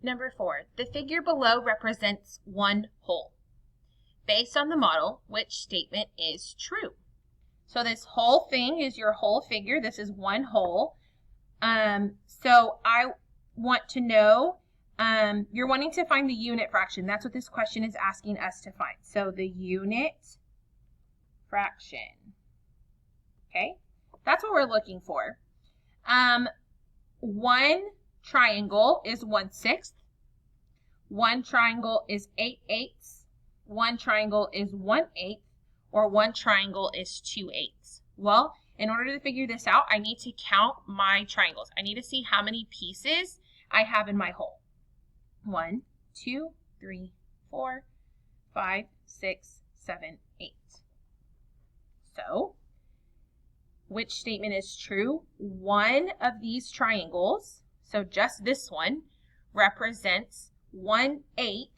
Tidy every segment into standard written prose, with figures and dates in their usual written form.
Number 4, the figure below represents one whole. Based on the model, which statement is true? So this whole thing is your whole figure. This is one whole. So I want to know, you're wanting to find the unit fraction. That's what this question is asking us to find. So the unit fraction. Okay, that's what we're looking for. One triangle is 1/6. One triangle is 8/8. One triangle is 1/8. Or one triangle is 2/8. Well, in order to figure this out, I need to count my triangles. I need to see how many pieces I have in my whole. 1, 2, 3, 4, 5, 6, 7, 8. So, which statement is true? One of these triangles, so just this one, represents 1/8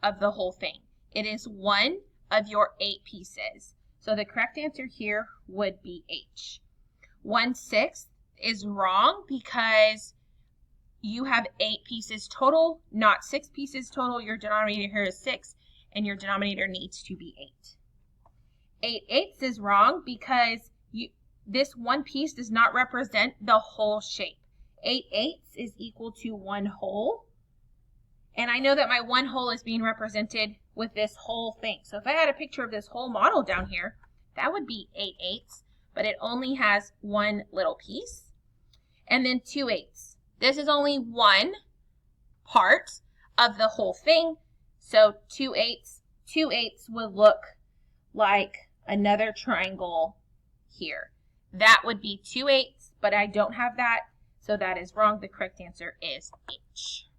of the whole thing. It is one of your 8 pieces. So the correct answer here would be H. 1/6 is wrong because you have 8 pieces total, not 6 pieces total. Your denominator here is 6, and your denominator needs to be 8. 8/8 is wrong because this one piece does not represent the whole shape. 8/8 is equal to one whole. And I know that my one whole is being represented with this whole thing. So if I had a picture of this whole model down here, that would be 8/8, but it only has one little piece. And then 2/8. This is only one part of the whole thing. So 2/8 would look like another triangle here. That would be 2/8, but I don't have that, so that is wrong. The correct answer is H.